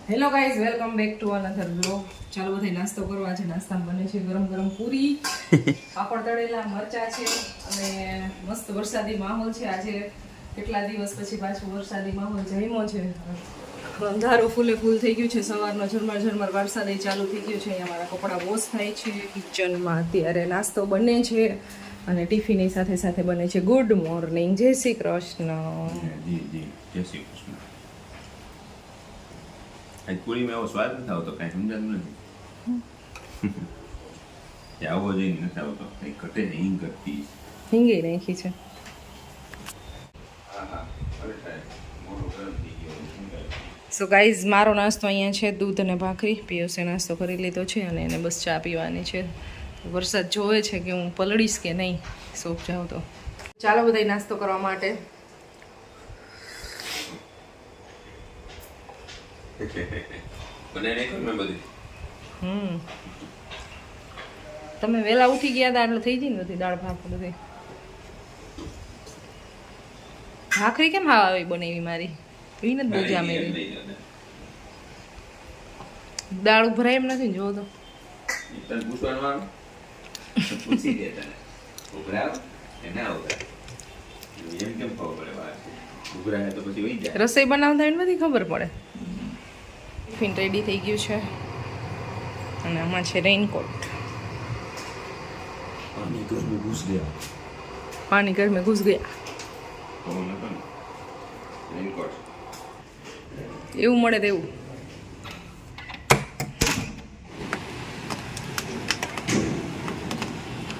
Hello guys, welcome back to another blog. ચાલો બધા નાસ્તો કરવા. આજે નાસ્તામાં બને છે ગરમ ગરમ પૂરી, પાપડ તળેલા, મરચા છે અને મસ્ત વરસાદી માહોલ છે. આજે કેટલા દિવસ પછી પાછું વરસાદી માહોલ જમ્યો છે. અંધારું ફૂલે ફૂલ થઈ ગયું છે. સવારનો ઝરમર ઝરમર વરસાદ ચાલુ થઈ ગયો છે. અહીંયા મારા કપડાં વોશ થાય છે. કિચનમાં અત્યારે નાસ્તો બને છે અને ટિફિનની સાથે સાથે બને છે ગુડ મોર્નિંગ. જય શ્રી કૃષ્ણ. જય શ્રી કૃષ્ણ. આજ પૂરીમાં એવો સ્વાદ નથી આવતો, કાંઈ સમજાતું નથી. આવો જઈને નથી આવતો, કંઈ ઘટે ને હિંગ ઘટતી. હિંગે નાખી છે. સો ગાઈઝ, મારો નાસ્તો અહીંયા છે દૂધ અને ભાખરી. પિયુષે નાસ્તો કરી લીધો છે અને એને બસ ચા પીવાની છે. વરસાદ જોવે છે કે હું પલળીશ કે નહીં શોપ જાઉં તો. ચાલો બધા નાસ્તો કરવા માટે. તમે વહેલા ઉઠી ગયા હતા એટલે થઈ ગઈ નથી દાળ ભાત બધી. ભાખરી કેમ હાવ આવી બનાવી મારી? એવી નથી બહુ જામેલી. દાળ ઉભરાય એમ નથી ને જો તો. રસોઈ બનાવતા એને બધી ખબર પડે. ટિફિન રેડી થઈ ગયું છે અને આમાં છે રેઇનકોટ. પાણી ઘર મેં ઘુસ ગયા એવું મળે તેવું.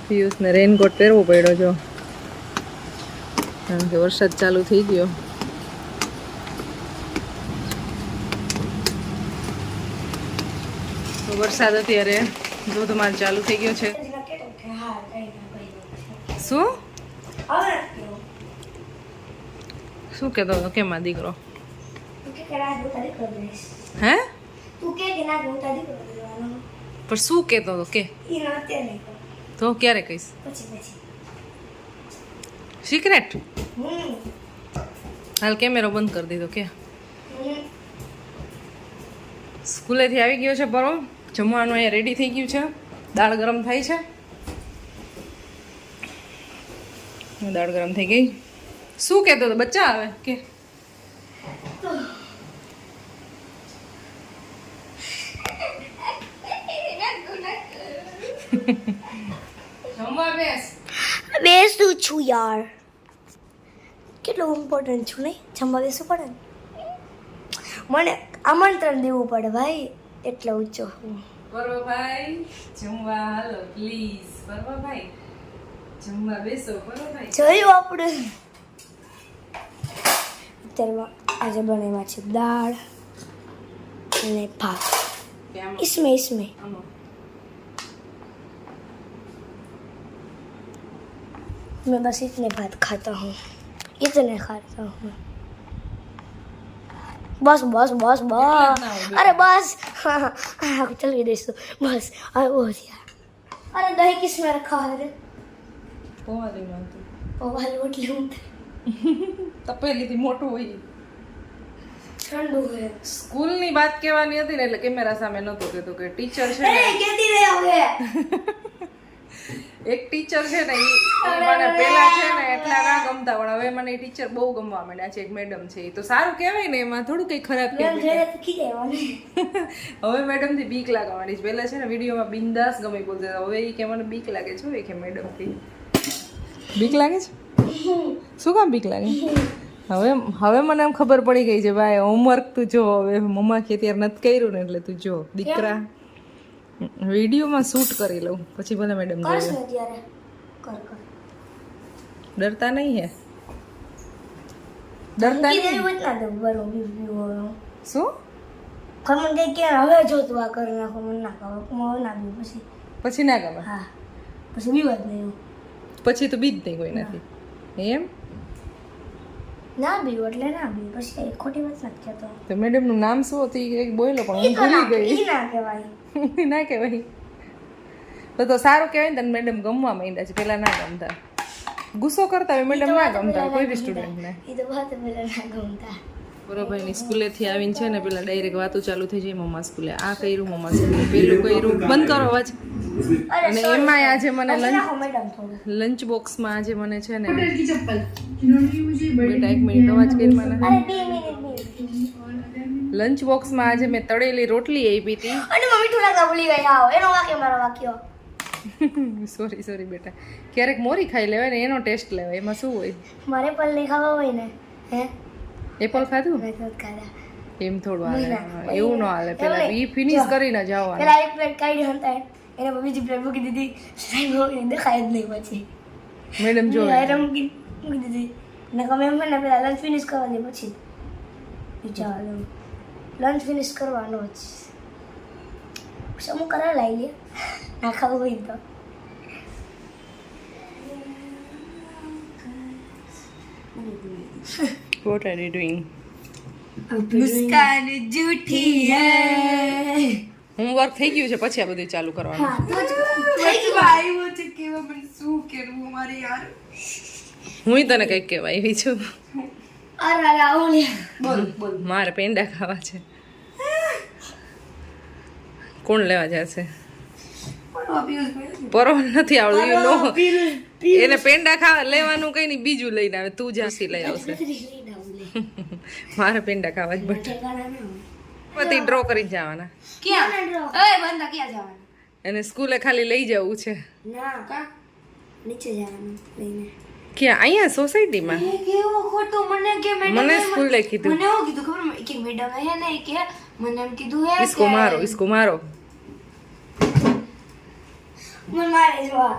પિયુષને રેઇનકોટ પહેરવો પડ્યો જો, કારણ કે વરસાદ ચાલુ થઈ ગયો. વરસાદ અત્યારે ધોધમાર ચાલુ થઈ ગયો છે. શું શું કહેતો હતો? કેમાં દીકરો? હે પણ શું કહેતો હતો કે? તો ક્યારે કહીશ? સિક્રેટ? હાલ કેમેરો બંધ કરી દીધો કે? સ્કૂલેથી આવી ગયો છે પરો. જમવાનું અહીંયા રેડી થઈ ગયું છે. દાળ ગરમ થાય છે. દાળ ગરમ થઈ ગઈ. શું કહેતો હતો? બચ્ચા આવે કે? જમવા બેસું છું યાર. કેટલું ઇમ્પોર્ટન્ટ છું નહીં? જમવા બેસવું પડે ને. મને આમંત્રણ દેવું પડે ભાઈ, એટલે ઊંચો. પરવાભાઈ જમવા હાલો પ્લીઝ. પરવાભાઈ જમવા બેસો. પરવાભાઈ જોયું આપણે અત્યારમાં આજે બનાવ્યા છે દાળ અને ભાત. इसमें मैं बस इतने भात खाता हूँ, इतने खाता हूँ. बस बस बस बस. अरे बस हाँ चल भी देश बस. अरे वो यार. अरे दही किसमें रखा है रे? પોવાલી નહોતું. वाली रोटली हूँ તપેલીથી મોટું હોય. ठंडू है. સ્કૂલની વાત કહેવાની હતી ને એટલે કેમેરા સામે નહોતો કહેતો કે ટીચર છે ને, कहती रहे होगे. એક ટીચર છે ને એ મને પેલા છે ને એટલા ના ગમતા, પણ હવે મને એ ટીચર બહુ ગમવા માંડ્યા છે. એક મેડમ છે એ તો સારું કહેવાય ને, એમાં થોડું કઈ ખરાબ કહેવાય. હવે મેડમ થી બીક લાગવા માંડી છે. પેલા છે ને વિડીયોમાં બિંદાસ ગમે બોલતા, હવે એ કે મને બીક લાગે છે. એ કે મેડમ થી બીક લાગે છે. શું કામ બીક લાગે? હવે મને એમ ખબર પડી ગઈ છે ભાઈ, હોમવર્ક તું જો. હવે મમ્મા કે ત્યારે નથી કર્યું ને એટલે તું જો દીકરા. વિડીયોમાં શૂટ કરી લઉં પછી ભલે મેડમ ડરતા નહીં હે? ડરતા નહીં. શું ખમણ કઈ કે હવે જોતું આ કરી નાખો, મને ના કહો ના બી પછી ના ગમે? હા પછી વિવાદ નહીં. પછી તો બીજ નહીં કોઈ નથી એમ? ના બી એટલે ના બી પછી ખોટી વાત નથી કહેતો. તો મેડમ નું નામ શું હતું એ બોલો, પણ હું ભૂલી ગઈ. ના કહેવાય. ના કહેવાય તો સારું કહેવાય ને. તને મેડમ ગમવા માંડ્યા છે, પેલા ના ગમતા. ગુસ્સો કરતા હોય મેડમ ના ગમતા કોઈ બી સ્ટુડન્ટને. એ તો વાત પેલા ના ગમતા. બરોભાઈની સ્કૂલેથી આવીને છે ને પેલા ડાયરેક્ટ વાતો ચાલુ થઈ જાય મમ્મા સ્કૂલે આ કર્યું મમ્મા સ્કૂલે પેલું કર્યું બંધ કરો અવાજ અને એમાં આજે મને લંચ બોક્સમાં આજે મને છે ને બેટા 1 મિનિટ અવાજ કરી મને લંચ બોક્સમાં આજે મેં તળેલી રોટલી આપી હતી અને મમ્મી થોડા ભૂલી ગયા એનો વાક્ય મારો વાક્ય સોરી બેટા ક્યારેક મોરી ખાઈ લેવાય ને એનો ટેસ્ટ લેવાય એમાં શું હોય મારે પણ નહીં ખાવા હોય ને હે એપલ ખાધું એમ થોડું હાલે એવું ન હાલે પેલા ઈ ફિનિશ કરીને જવાનું પેલા એક પ્લેટ કાઢી હતા એને બીજી પ્લેટ મૂકી દીધી સાહેબ દેખાય જ નહીં પછી મેડમ જો મૂકી દીધી ને તમે એમ ને પેલા લંચ ફિનિશ કરવા દે પછી ચાલો લંચ ફિનિશ કરવાનો જ સમૂહ કરા લઈ લે ના ખાવું હોય તો What are you doing? મુસ્કાન જૂઠી હૈ હોમવર્ક થઈ ગયું છે પછી આ બધું ચાલુ કરવાનું આવ્યો છે કેવા મને શું કરવું મારે યાર હું તને કંઈક કહેવા આવી છું અરે રાહુલ બોલ મારે પેંડા ખાવા છે કોણ લેવા જશે પરો નથી આવડતું યુ નો એને પેંડા ખાવા લેવાનું કઈ નહીં બીજું લઈને આવે તું જાસી લઈ આવશે મારે પેંડા ખાવા જ બટ પછી ડ્રો કરીને જવાના ક્યાં એ બંદા ક્યાં જવાના એને સ્કૂલે ખાલી લઈ જવું છે ના કા નીચે જવાનું લઈને ક્યાં અહીંયા સોસાયટીમાં એ કેવો ખોટું મને કે મેડમ મને સ્કૂલે કીધું મને એવું કીધું ખબર કે મેડમ હે ને કે મને એમ કીધું હે इसको मारो મને મારે જો આ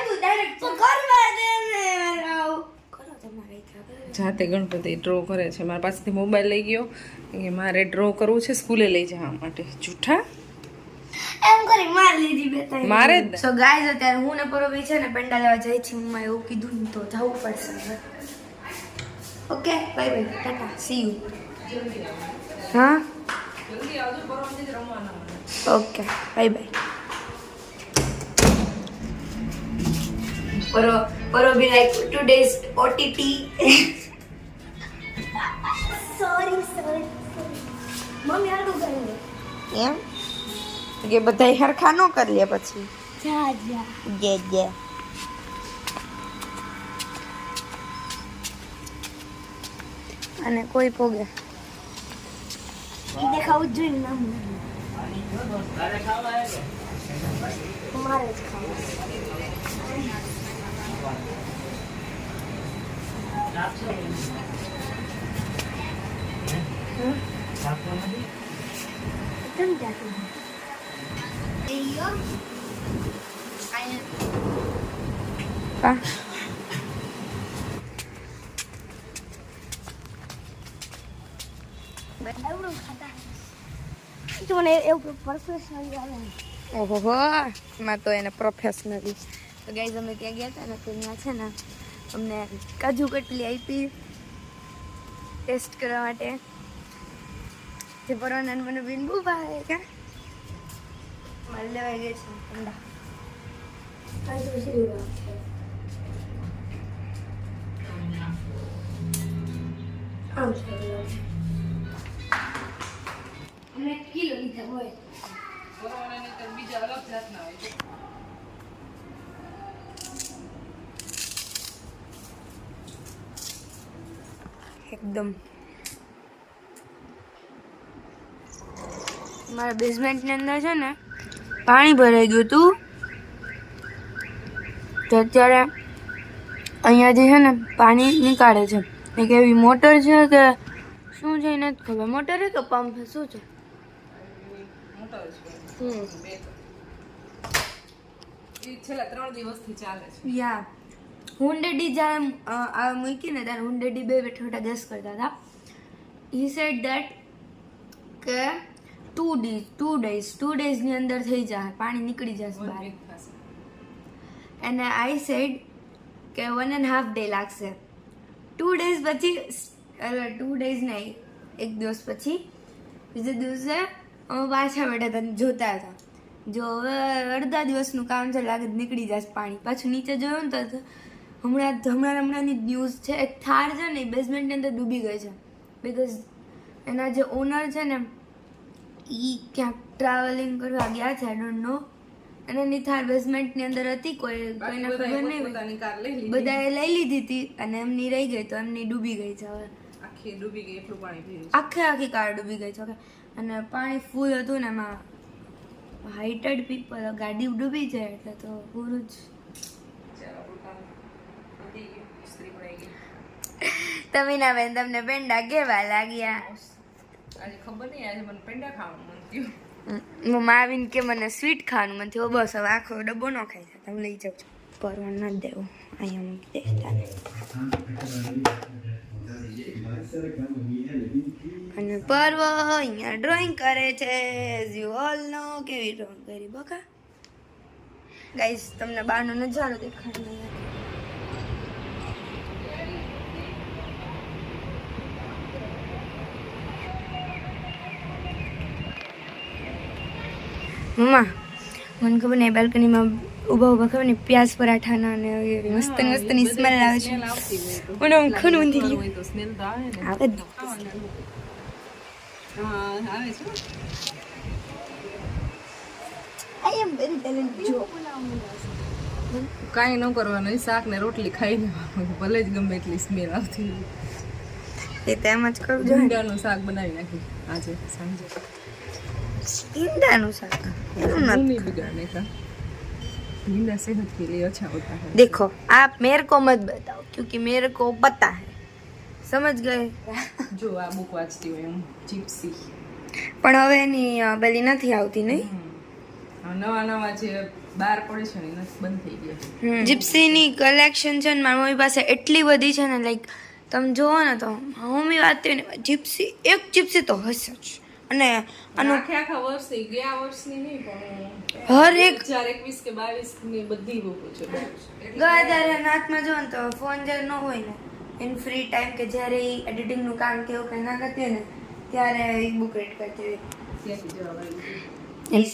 તું ડાયરેક્ટ તો કરવા દે ને રાવ કરો તમારે જાતે ગણપતિ ડ્રો કરે છે મારા પાસેથી મોબાઈલ લઈ ગયો કે મારે ડ્રો કરવું છે સ્કૂલે લઈ જવા માટે જૂઠા એમ કરી માર લીધી બે ત્રણ મારે જ સો ગાઈઝ અત્યારે હું ને પરોવી છે ને પેંડા લેવા જઈ છું મમ્મા એવું કીધું ને તો જવું પડશે okay bye bye tata see you હા okay bye bye Poro be like today's OTT. sorry. Mummy આડું કરી એમ કે બધાય હરખા નો કરી લે પછી જા જે અને કોઈ પોગે ઈ દેખાવું જ જોઈએ ના મારે જ ખાવું પા મને એવું પ્રોફેશનલ આવે ઓહો માં તો એને પ્રોફેશનલી તો ગાઈઝ અમે ત્યાં ગયા હતા ને તો ત્યાં છે ને અમને કાજુ કટલી આપી ટેસ્ટ કરવા માટે જે પરવાના મને બિન બહુ ભાવે કા મારે લેવાઈ ગઈ છે ઠંડા અમે કિલો લીધા હોય બીજા અલગ જાતના હોય એકદમ મારા બેઝમેન્ટની અંદર છે ને પાણી ભરાઈ ગયું હતું તો અત્યારે અહીંયાથી છે ને પાણી નીકાળે છે એક એવી મોટર છે કે શું છે એને નથી ખબર મોટર છે કે પંપ છે શું છે છેલ્લા 3 દિવસથી ચાલે છે યા હુંડેડી જ્યારે આ મૂકીને ત્યારે હુંડેડી બે બેઠા બેઠા ગેસ કરતા હતા હી સેડ દેટ કે 2 ડેઝની અંદર થઈ જાય પાણી નીકળી જશે બહાર અને આઈ સેડ કે 1.5 ડે લાગશે 2 ડેઝ પછી 2 ડેઝ નહીં એક દિવસ પછી બીજે દિવસે અમે પાછા બેઠા હતા જોતા હતા જો હવે અડધા દિવસનું કામ છે લાગે નીકળી જશે પાણી પાછું નીચે જોયું ને તો હમણાંની ન્યૂઝ છે એક થાર છે ને બેઝમેન્ટની અંદર ડૂબી ગઈ છે બિકોઝ એના જે ઓનર છે ને એ ક્યાંક ટ્રાવેલિંગ કરવા ગયા છે, આઈ ડોન્ટ નો. અને એની થાર બેઝમેન્ટની અંદર હતી, કોઈને ખબર નહીં, પોતાની કાર લઈ લીધી, બધાએ લઈ લીધી હતી અને એમની રહી ગઈ, તો એમની ડૂબી ગઈ છે હવે. આખી ડૂબી ગઈ, એટલું પાણી પીવું આખી કાર ડૂબી ગઈ છે. અને પાણી ફૂલ હતું ને એમાં હાઇટેડ પીપલ, ગાડી ડૂબી જાય એટલે તો પૂરું જ. તમે ના બેન, તમને પેંડા કેવા લાગ્યા? આજે ખબર નહીં, આજે મને પેંડા ખાવાનું મન થયું. મમ્મા આવીને કે મને સ્વીટ ખાવાનું મન થયું. બસ હવે આખો ડબ્બો ન ખાઈ જાય, તમે લઈ જાઓ. પરવા ના દેવું, અહીંયા મૂકી દે. અને પર્વ અહીંયા ડ્રોઈંગ કરે છે, એઝ યુ ઓલ નો. કેવી ડ્રોઈંગ કરી બકા? ગાઈસ, તમને બહારનો નજારો દેખાડો. મમ્મા, મને ખબર નહીં, બાલ્કનીમાં ઊભા ખબર નહીં પ્યાઝ પરાઠાના અને એવી મસ્તની સ્મેલ આવે છે. મને આમ ખરું ઊંધી ગયું. તો સ્મેલ તો આવે ને. આવે જ. હા, આવે છે. આઈ એમ વેરી ટેલેન્ટેડ. જો કાંઈ ન કરવાનું, શાક ને રોટલી ખાઈ લેવાનું, ભલે જ ગમે એટલી સ્મેલ આવતી હોય. એ તો એમ જ કરવું જોઈએ. ભીંડાનું શાક બનાવી નાખી આજે સાંજે. ઈંડાનું શાક એનું નથી. नहीं बिगाड़ने का, भींडा सेहत के लिए अच्छा होता है. देखो, आप मेरे को मत बताओ क्योंकि मेरे को पता है. समझ गए? જો આ બુક વાંચતી હોય હું, જીપ્સી. પણ હવે એની પેલી નથી આવતી નહીં. નવા નવા જે બહાર પડે છે ને એ નથી, બંધ થઈ ગયા. જીપ્સીની કલેક્શન છે ને મારી મમ્મી પાસે એટલી બધી છે ને, લાઈક તમે જુઓ ને તો મમ્મી વાત ને જીપ્સી, એક જીપ્સી તો હશે જ. અને આનું આખા વર્ષે ગયા વર્ષની નહીં પણ હર એક 2021 કે 22 ની બધી બુકો છે. ગયા ત્યારે હાથમાં જો ને તો ફોન જ્યારે ન હોય ને, ઇન ફ્રી ટાઈમ કે જ્યારે એ એડિટિંગનું કામ કે એવું કંઈ ના કરતી હોય ને, ત્યારે એ બુક રીડ કરતી હોય. ત્યાંથી જવાબ આવી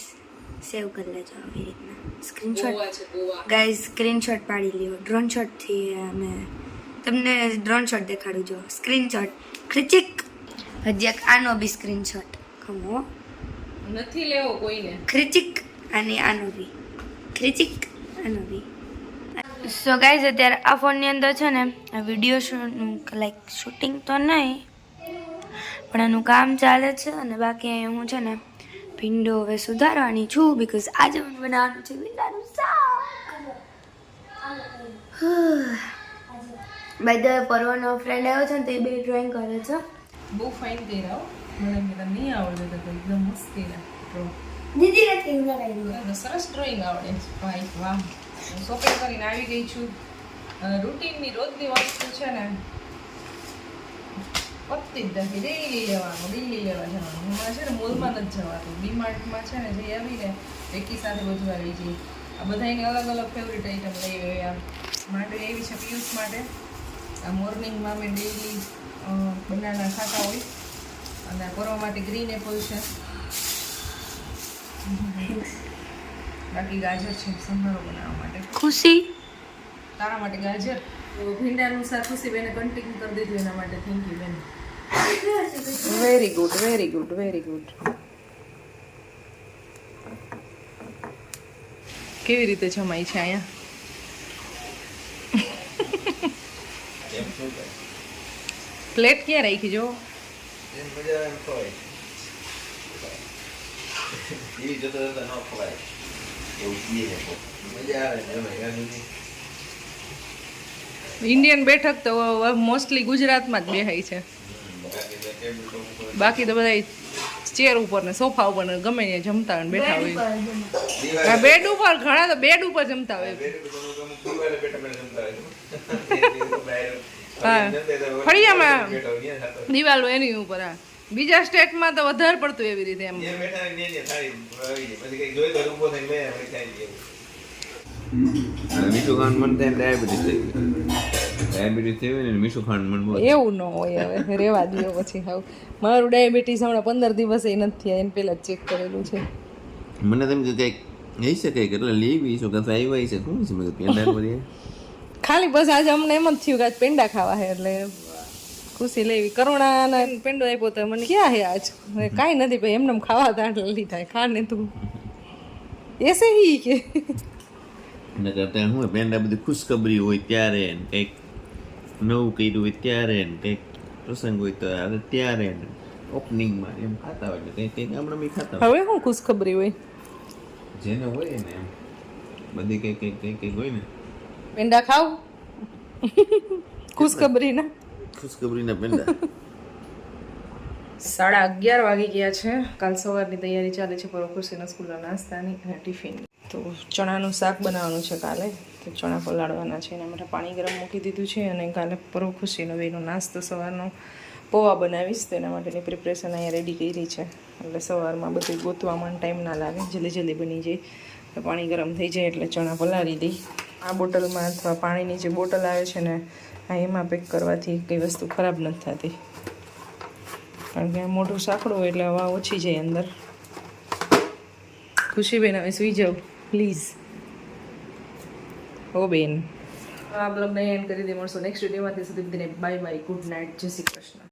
સેવ કરી લેજો આવી રીતના સ્ક્રીનશોટ. ગોવા છે, ગોવા. ગાઈઝ, સ્ક્રીનશોટ પાડી લ્યો. ડ્રોન શોટથી અમે તમને ડ્રોન શોટ દેખાડું. જો સ્ક્રીનશોટ ખીચીક. હજી એક આનો બી સ્ક્રીનશોટ ખમો નથી લેવો કોઈને. ખીચીક. અને આનો બી ખીચીક, આનો બી. સો ગાઈઝ, અત્યારે આ ફોનની અંદર છે ને આ વિડીયો લાઈક શૂટિંગ તો નહીં પણ એનું કામ ચાલે છે. અને બાકી હું છે ને ભીંડો હવે સુધારવાની છું, બીકોઝ આજે મને બનાવવાનું છે ભીંડાનું શાક. બાય ધ વે, પરવાનો ફ્રેન્ડ આવ્યો છે ને તો એ બે ડ્રોઈંગ કરે છે. બહુ ફાઇન કર્યા હો. મને કીધા નહીં આવડે તો એકદમ મસ્ત કર્યા. દીદી નથી લગાવી. સરસ ડ્રોઈંગ આવડે છે ભાઈ, વાહ. હું શોપિંગ કરીને આવી ગઈ છું. રૂટીનની રોજની વસ્તુ છે ને પત્તી જ નથી. ડેઈલી લેવાનું, ડેઈલી લેવા જવાનું. હમણાં છે ને મોલમાં નથી જવાતું. ડીમાર્ટમાં છે ને જે આવીને એકી સાથે બધું આવી જાય. આ બધાની અલગ અલગ ફેવરિટ આઈટમ લઈ આવ્યા. માટે એવી છે પિયુષ માટે. આ મોર્નિંગમાં મેં ડેઈલી બનાના ખાતા હોય. અને આ પરવા માટે ગ્રીન એપલ છે. બાકી ગાજર છે સંભારો બનાવવા માટે. ખુશી તારા માટે ગાજર. ભીંડાનું શાક ખુશી બેને કન્ટિન્યુ કરી દીધું, એના માટે થેન્ક યુ બેન. Very good, very good, very good. કેવી રીતે જમાઈ છે અહીંયા? પ્લેટ ક્યાં રાખી જો? ઇન્ડિયન બેઠક તો મોસ્ટલી ગુજરાતમાં જ બેહાય છે. બાકી તો બધા ચેર ઉપર ને સોફા ઉપર ને ગમે ત્યાં જમતા હોય ને બેઠા હોય. બેડ ઉપર, ઘણા તો બેડ ઉપર જમતા હોય. હા, ફળિયામાં દિવાલો એની ઉપર. હા, બીજા સ્ટેટમાં તો વધારે પડતું એવી રીતે એમ. મીઠું ખાવાનું મન થાય ડાયાબિટીસ થઈ ગયું. ડાયાબિટીસ થઈ હોય ને મીઠું ખાવાનું મન બહુ. એવું ન હોય, હવે રેવા દો પછી. હાવ મારું ડાયાબિટીસ હમણાં 15 દિવસે નથી થયા, એને પહેલા ચેક કરેલું છે. મને તેમ કે કંઈક થઈ શકે કે એટલે લેવી શું કશું આવી છે શું છે મેં પેંડા કરી ખાલી બસ આજે અમને એમ જ થયું કે આજ પેંડા ખાવા છે એટલે ખુશી લેવી કરુણાના પેંડો આપ્યો તો મને ક્યાં હે આજ કાંઈ નથી ભાઈ એમને ખાવા દાંડ લીધા ખા ને તું એસે હી કે ને કરતા હું પેંડા બધી ખુશખબરી હોય ત્યારે ને કંઈક નવું કર્યું હોય ત્યારે ને કંઈક પ્રસંગ હોય તો આવે ત્યારે ને ઓપનિંગમાં એમ ખાતા હોય ને કંઈક કંઈક હમણાં બી ખાતા હોય હવે શું ખુશખબરી હોય જેને હોય ને એમ બધી કંઈક કંઈક કંઈક કંઈક હોય ને પેંડા ખાવ ખુશખબરી ના ખુશખબરીના પેંડા 11:30 વાગી ગયા છે કાલ સવારની તૈયારી ચાલે છે પર ખુશીના સ્કૂલના નાસ્તાની અને ટિફિન તો ચણાનું શાક બનાવવાનું છે કાલે તો ચણા પલાળવાના છે એના માટે પાણી ગરમ મૂકી દીધું છે અને કાલે પરમ ખુશીનો બેનો નાસ્તો સવારનો પૌવા બનાવીશ તો એના માટેની પ્રિપરેશન અહીંયા રેડી કરી છે એટલે સવારમાં બધું ગોતવામાં ટાઈમ ના લાગે જલ્દી જલ્દી બની જાય તો પાણી ગરમ થઈ જાય એટલે ચણા પલાળી દઈ આ બોટલમાં અથવા પાણીની જે બોટલ આવે છે ને આ એમાં પેક કરવાથી કઈ વસ્તુ ખરાબ નથી થતી કારણ કે મોટું સાંકડું હોય એટલે હવા ઓછી જાય અંદર ખુશીબેન હવે સુઈ જાઓ પ્લીઝ ઓ બેન આ બ્લોગને એન્ડ કરી દે મળશું નેક્સ્ટ વિડીયોમાં ત્યાં સુધી બાય બાય ગુડ નાઇટ જય શ્રી કૃષ્ણ